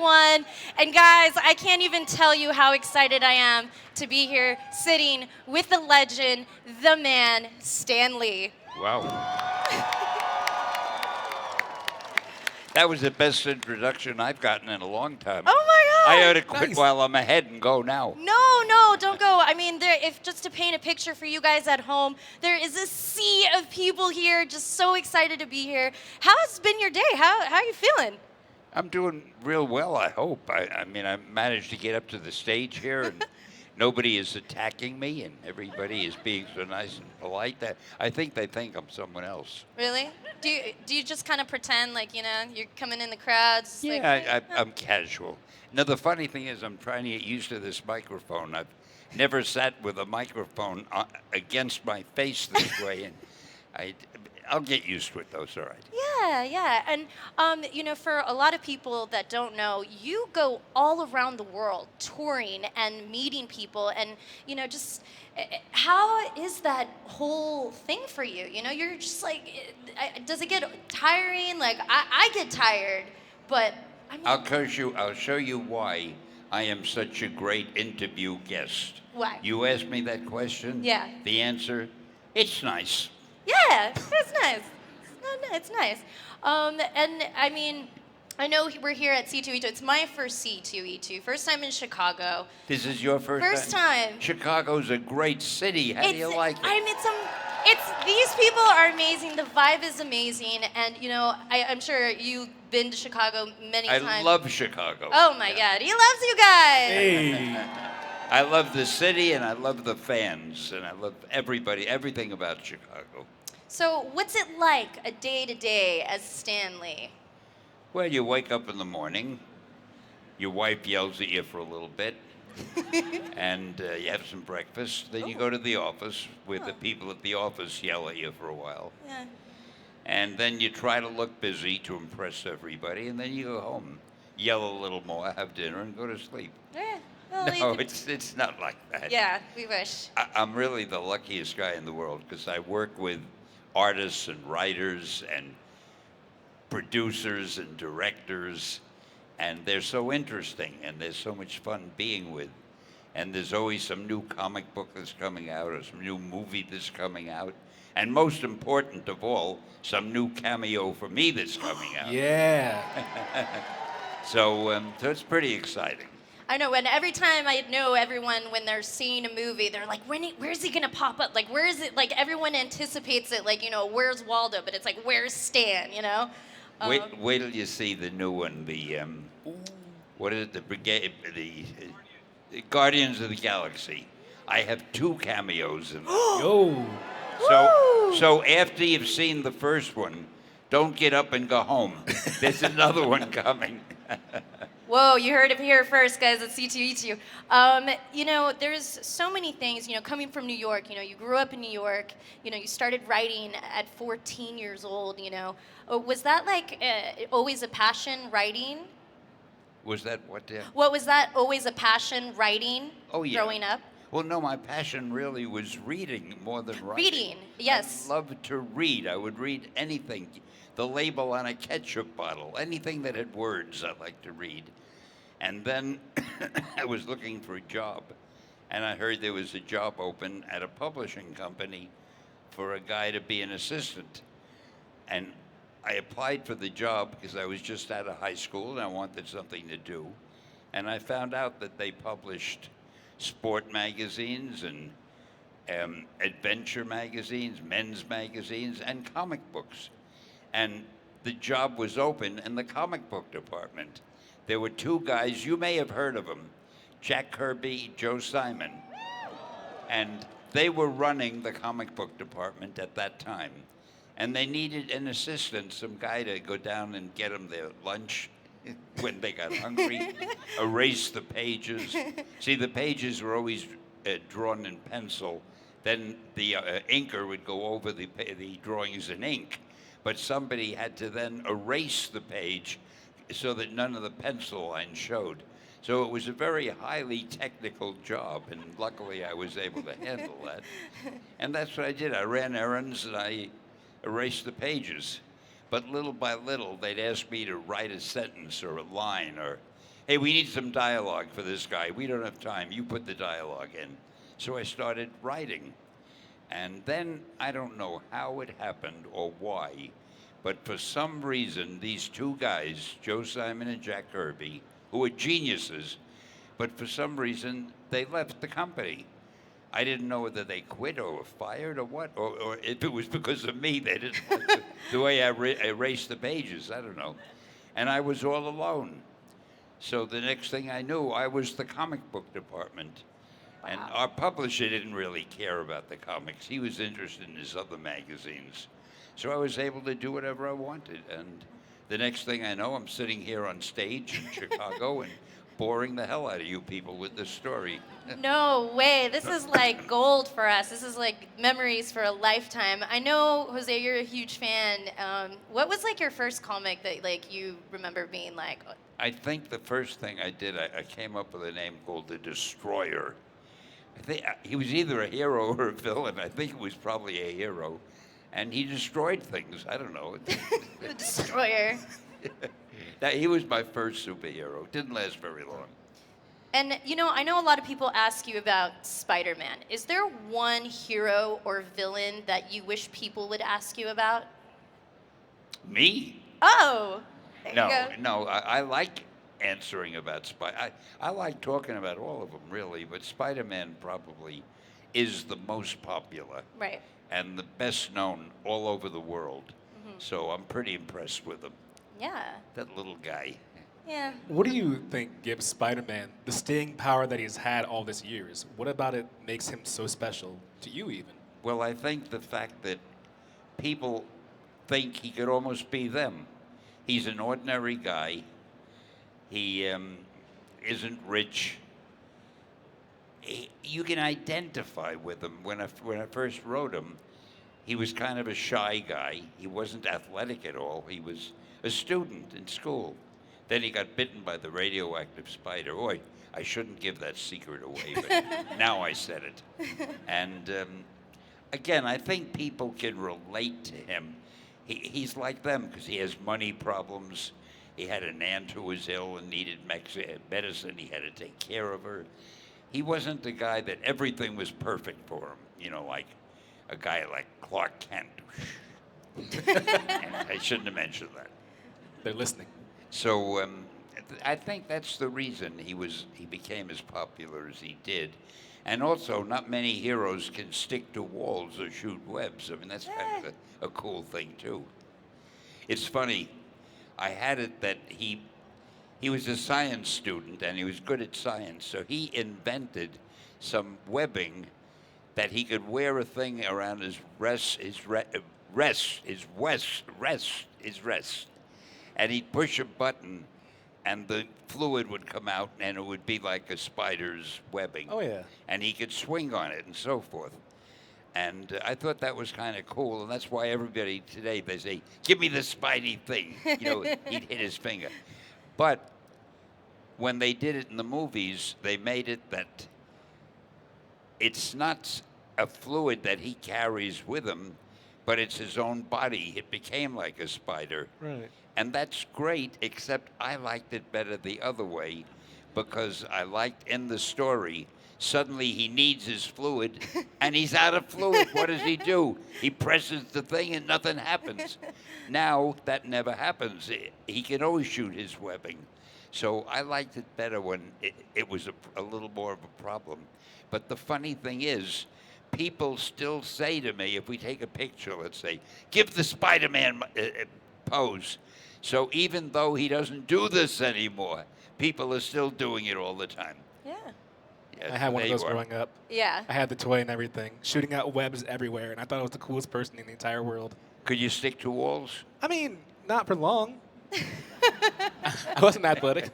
everyone. And guys, I can't even tell you how excited I am to be here sitting with the legend, the man, Stan Lee. Wow. That was the best introduction I've gotten in a long time. Oh my God. I ought to quit while I'm ahead and go now. No, don't go. I mean, if just to paint a picture for you guys at home, there is a sea of people here, just so excited to be here. How's been your day? How are you feeling? I'm doing real well, I hope. I mean, I managed to get up to the stage here, and nobody is attacking me, and everybody is being so nice and polite. That I think they think I'm someone else. Really? Do you just kind of pretend like, you're coming in the crowd? Just like, Yeah, I'm casual. Now, the funny thing is I'm trying to get used to this microphone. I've never sat with a microphone against my face this way, and I'll get used to it, though. It's all right. Yeah. And, for a lot of people that don't know, you go all around the world touring and meeting people. And, just how is that whole thing for you? You're just like, does it get tiring? Like, I get tired, but I mean. I'll show you why I am such a great interview guest. Why? You asked me that question? Yeah. The answer, it's nice. Yeah, it's nice. It's nice. And I mean, I know we're here at C2E2. It's my first C2E2. First time in Chicago. This is your first First time. Chicago's a great city. How do you like it? These people are amazing. The vibe is amazing. And, I'm sure you've been to Chicago many times. I love Chicago. Oh, my God. He loves you guys. Hey. I love the city, and I love the fans, and I love everything about Chicago. So what's it like a day-to-day as Stan Lee? Well, you wake up in the morning, your wife yells at you for a little bit, and you have some breakfast. Then you go to the office where the people at the office yell at you for a while. Yeah. And then you try to look busy to impress everybody, and then you go home, yell a little more, have dinner, and go to sleep. Yeah. Well, No, it's not like that. Yeah, we wish. I'm really the luckiest guy in the world because I work with artists and writers and producers and directors, and they're so interesting, and there's so much fun being with. And there's always some new comic book that's coming out or some new movie that's coming out. And most important of all, some new cameo for me that's coming out. Yeah. So it's pretty exciting. I know, and every time I know everyone, when they're seeing a movie, they're like, where's he going to pop up? Like, where is it? Like, everyone anticipates it, like, where's Waldo? But it's like, where's Stan, Wait till you see the new one, what is it, the Brigade, the Guardians of the Galaxy. I have 2 cameos in it. Yo. So after you've seen the first one, don't get up and go home. There's another one coming. Whoa, you heard it here first, guys, at C2E2. There's so many things, coming from New York, you grew up in New York, you started writing at 14 years old, Was that like always a passion, writing? Was that what? What was that, always a passion, writing, Oh, yeah. growing up? Well, no, my passion really was reading more than writing. Reading, yes. I loved to read. I would read anything. The label on a ketchup bottle, anything that had words I liked to read. And then I was looking for a job, and I heard there was a job open at a publishing company for a guy to be an assistant. And I applied for the job because I was just out of high school and I wanted something to do. And I found out that they published sport magazines and adventure magazines, men's magazines, and comic books. And the job was open in the comic book department. There were 2 guys, you may have heard of them, Jack Kirby, Joe Simon. And they were running the comic book department at that time. And they needed an assistant, some guy to go down and get them their lunch when they got hungry, erase the pages. See, the pages were always drawn in pencil. Then the inker would go over the drawings in ink. But somebody had to then erase the page so that none of the pencil lines showed. So it was a very highly technical job, and luckily I was able to handle that. And that's what I did. I ran errands and I erased the pages. But little by little, they'd ask me to write a sentence or a line or Hey, we need some dialogue for this guy. We don't have time. You put the dialogue in. So I started writing. And then I don't know how it happened or why, but for some reason, these two guys, Joe Simon and Jack Kirby, who are geniuses, but for some reason, they left the company. I didn't know whether they quit or were fired or what, or if it was because of me. They didn't like the way I erased the pages. I don't know. And I was all alone. So the next thing I knew, I was the comic book department. And Wow. our publisher didn't really care about the comics. He was interested in his other magazines. So I was able to do whatever I wanted. And the next thing I know, I'm sitting here on stage in Chicago and boring the hell out of you people with this story. No way. This is like gold for us. This is like memories for a lifetime. I know, Jose, you're a huge fan. What was like your first comic that like you remember being like? I think the first thing I did, I came up with a name called the Destroyer. I think he was either a hero or a villain. I think it was probably a hero. And he destroyed things. I don't know. The Destroyer. He was my first superhero. Didn't last very long. And you know, I know a lot of people ask you about Spider-Man. Is there one hero or villain that you wish people would ask you about? Me? Oh, there No, you go. no. I like answering about Spider. I like talking about all of them, really. But Spider-Man probably is the most popular Right. and the best known all over the world. So I'm pretty impressed with him. Yeah. That little guy. Yeah. What do you think gives Spider-Man the staying power that he's had all these years? What about it makes him so special to you, even? Well, I think the fact that people think he could almost be them. He's an ordinary guy. He isn't rich. You can identify with him. When I first wrote him, he was kind of a shy guy. He wasn't athletic at all. He was a student in school. Then he got bitten by the radioactive spider. Oh, I shouldn't give that secret away, but now I said it. And again, I think people can relate to him. He's like them because he has money problems. He had an aunt who was ill and needed medicine. He had to take care of her. He wasn't the guy that everything was perfect for him, like a guy like Clark Kent. And I shouldn't have mentioned that. They're listening. So I think that's the reason he became as popular as he did. And also, not many heroes can stick to walls or shoot webs. I mean, that's kind of a cool thing, too. It's funny. I had it that he was a science student, and he was good at science. So he invented some webbing that he could wear a thing around his wrist, and he'd push a button, and the fluid would come out, and it would be like a spider's webbing. Oh, yeah. And he could swing on it and so forth. And I thought that was kind of cool, and that's why everybody today, they say, give me the Spidey thing. He'd hit his finger. But when they did it in the movies, they made it that it's not a fluid that he carries with him, but it's his own body. It became like a spider. Right. And that's great, except I liked it better the other way because I liked in the story, suddenly he needs his fluid and he's out of fluid. What does he do? He presses the thing and nothing happens. Now that never happens. He can always shoot his webbing. So I liked it better when it was a little more of a problem. But the funny thing is, people still say to me, if we take a picture, let's say, give the Spider-Man pose. So even though he doesn't do this anymore, people are still doing it all the time. Yeah. Yes, I had one of there those you are. growing up. Yeah. I had the toy and everything, shooting out webs everywhere, and I thought I was the coolest person in the entire world. Could you stick to walls? I mean, not for long. I wasn't athletic.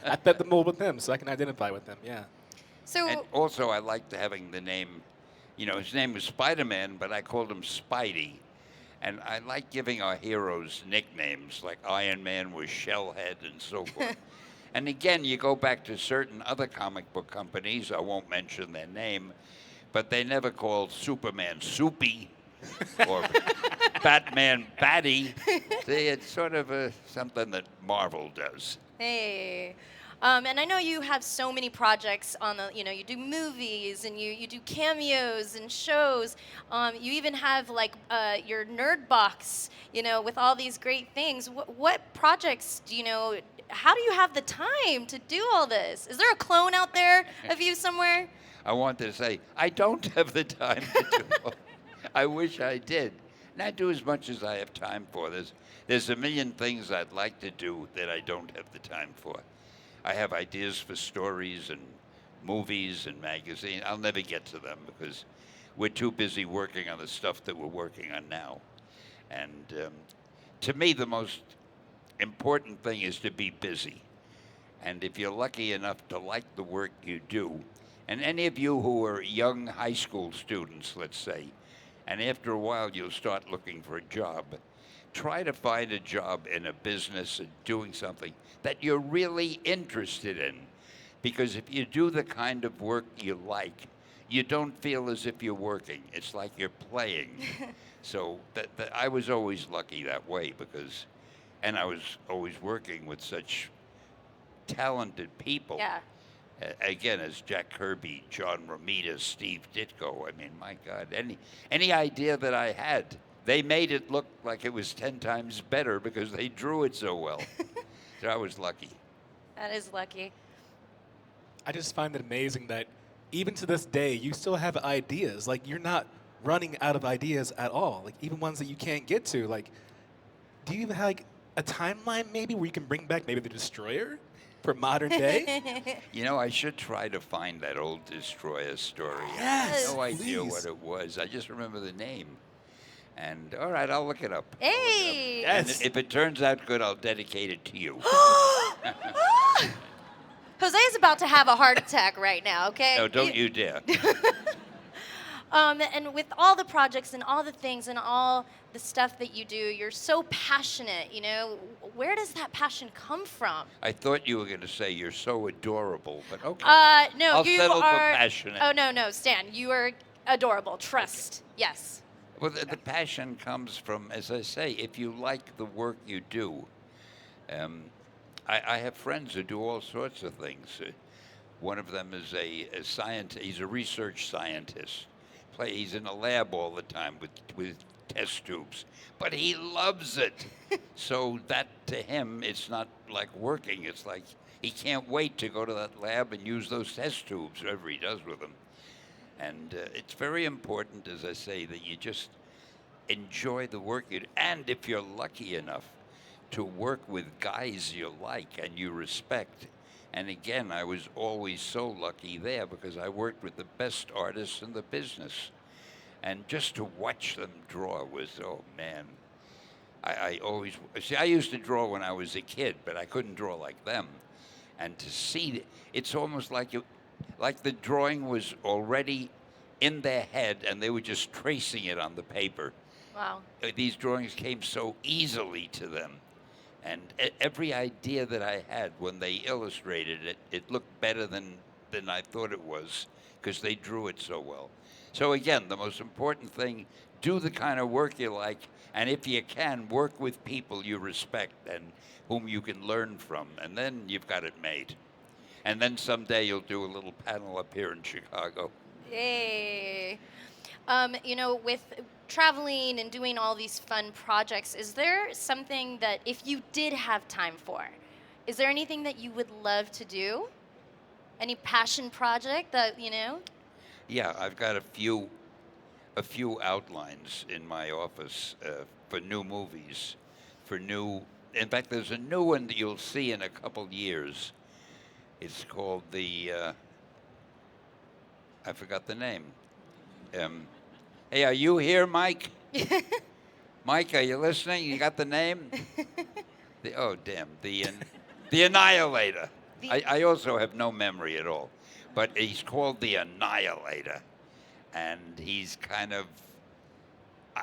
I fed the mold with him, so I can identify with him, yeah. So And also, I liked having the name, his name was Spider-Man, but I called him Spidey. And I like giving our heroes nicknames, like Iron Man was Shellhead and so forth. And again, you go back to certain other comic book companies, I won't mention their name, but they never called Superman Soupy or Batman Batty. See, it's sort of something that Marvel does. Hey. And I know you have so many projects on the, you do movies and you do cameos and shows. You even have like your nerd box, with all these great things. What projects how do you have the time to do all this? Is there a clone out there of you somewhere? I want to say, I don't have the time to do it. I wish I did. And I do as much as I have time for. There's a million things I'd like to do that I don't have the time for. I have ideas for stories and movies and magazines. I'll never get to them because we're too busy working on the stuff that we're working on now. And to me, the most important thing is to be busy. And if you're lucky enough to like the work you do, and any of you who are young high school students, let's say, and after a while you'll start looking for a job, try to find a job in a business and doing something that you're really interested in. Because if you do the kind of work you like, you don't feel as if you're working. It's like you're playing. So I was always lucky that way because, and I was always working with such talented people. Yeah. Again, as Jack Kirby, John Romita, Steve Ditko. I mean, my God, any idea that I had, they made it look like it was 10 times better because they drew it so well. So I was lucky. That is lucky. I just find it amazing that even to this day, you still have ideas. Like, you're not running out of ideas at all. Like, even ones that you can't get to. Like, do you even have, like, a timeline maybe where you can bring back maybe the Destroyer for modern day? I should try to find that old Destroyer story. Yes, I have no idea please. what it was. I just remember the name. And, all right, I'll look it up. Hey! And Yes. if it turns out good, I'll dedicate it to you. Jose is about to have a heart attack right now, okay? No, don't you dare. And with all the projects and all the things and all the stuff that you do, you're so passionate, Where does that passion come from? I thought you were going to say you're so adorable, but okay. No, I'll you settle for are. passionate. Oh, no, Stan, you are adorable. Trust. Yes. Well, the passion comes from, as I say, if you like the work you do. I have friends who do all sorts of things. One of them is a scientist. He's a research scientist. He's in a lab all the time with test tubes, but he loves it. So that to him, it's not like working. It's like he can't wait to go to that lab and use those test tubes, whatever he does with them. And it's very important, as I say, that you just enjoy the work you do. And if you're lucky enough to work with guys you like and you respect. And again, I was always so lucky there because I worked with the best artists in the business. And just to watch them draw was, oh man. I always, see, I used to draw when I was a kid, but I couldn't draw like them. And to see, it's almost like the drawing was already in their head and they were just tracing it on the paper. Wow. These drawings came so easily to them. And every idea that I had when they illustrated it, it looked better than I thought it was because they drew it so well. So again, the most important thing, do the kind of work you like, and if you can, work with people you respect and whom you can learn from, and then you've got it made. And then someday you'll do a little panel up here in Chicago. Yay. With traveling and doing all these fun projects, is there something that if you did have time for, is there anything that you would love to do? Any passion project that, Yeah, I've got a few outlines in my office for new movies, in fact, there's a new one that you'll see in a couple years. It's called I forgot the name. Hey, are you here, Mike? Mike, are you listening? You got the name? Oh, damn. The Annihilator. I also have no memory at all. But he's called the Annihilator. And he's kind of,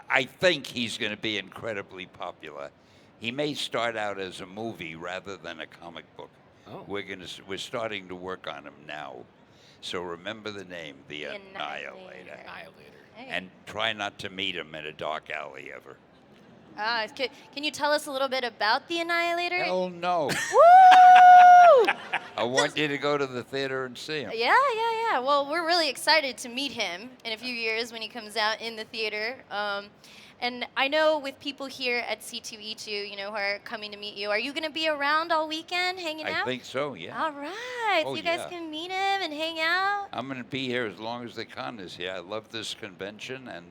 I think he's going to be incredibly popular. He may start out as a movie rather than a comic book. Oh. We're starting to work on him now. So remember the name, the Annihilator. Annihilator. Hey. And try not to meet him in a dark alley ever. Can you tell us a little bit about the Annihilator? Hell no. Woo! I want you to go to the theater and see him. Yeah. Well, we're really excited to meet him in a few years when he comes out in the theater. And I know with people here at C2E2, who are coming to meet you, are you going to be around all weekend hanging I out? think so, yeah. All right. Oh, So you guys yeah. can meet him and hang out. I'm going to be here as long as the con is here. I love this convention, and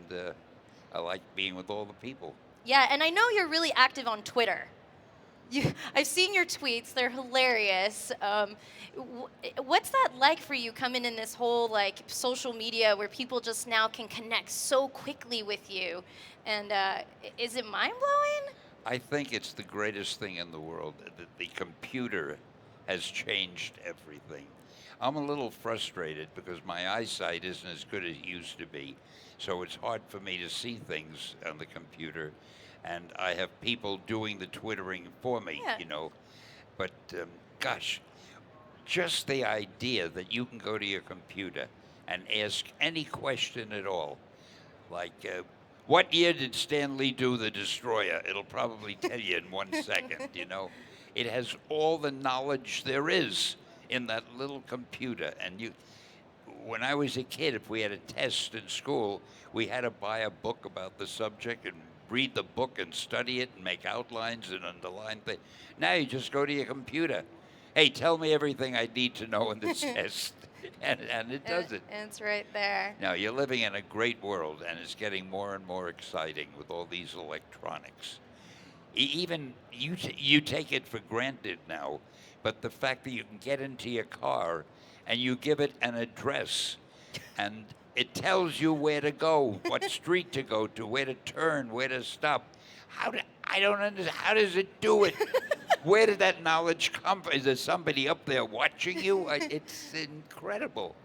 I like being with all the people. Yeah, and I know you're really active on Twitter. I've seen your tweets; they're hilarious. What's that like for you, coming in this whole social media where people just now can connect so quickly with you? And is it mind blowing? I think it's the greatest thing in the world that the computer has changed everything. I'm a little frustrated because my eyesight isn't as good as it used to be, so it's hard for me to see things on the computer, and I have people doing the twittering for me, Yeah. But gosh, just the idea that you can go to your computer and ask any question at all, like, what year did Stan Lee do The Destroyer? It'll probably tell you in 1 second. It has all the knowledge there is in that little computer. And when I was a kid, if we had a test in school, we had to buy a book about the subject and read the book and study it and make outlines and underline things. Now you just go to your computer. Hey, tell me everything I need to know in this test. And it does it. And it's right there. Now, you're living in a great world, and it's getting more and more exciting with all these electronics. Even you take it for granted now, but the fact that you can get into your car and you give it an address, and it tells you where to go, what street to go to, where to turn, where to stop. I don't understand. How does it do it? Where did that knowledge come from? Is there somebody up there watching you? It's incredible.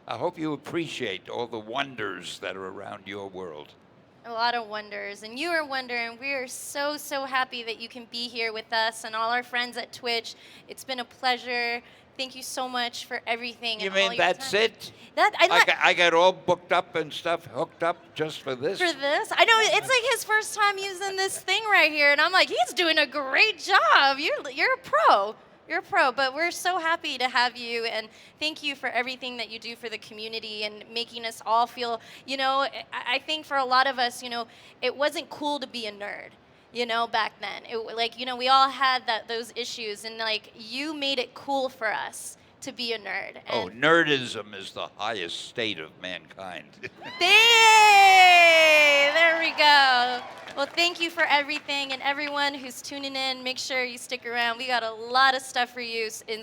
I hope you appreciate all the wonders that are around your world. A lot of wonders, and you are wondering. We are so happy that you can be here with us and all our friends at Twitch. It's been a pleasure. Thank you so much for everything. You and all mean your that's time. it? I I got all booked up and stuff, hooked up just for this? For this, I know it's like his first time using this thing right here, and I'm like, he's doing a great job. You're a pro. You're a pro, but we're so happy to have you, and thank you for everything that you do for the community and making us all feel, I think for a lot of us, it wasn't cool to be a nerd, back then. We all had those issues, and you made it cool for us to be a nerd. Oh, And nerdism is the highest state of mankind. there we go. Well, thank you for everything, and everyone who's tuning in, make sure you stick around. We got a lot of stuff for you in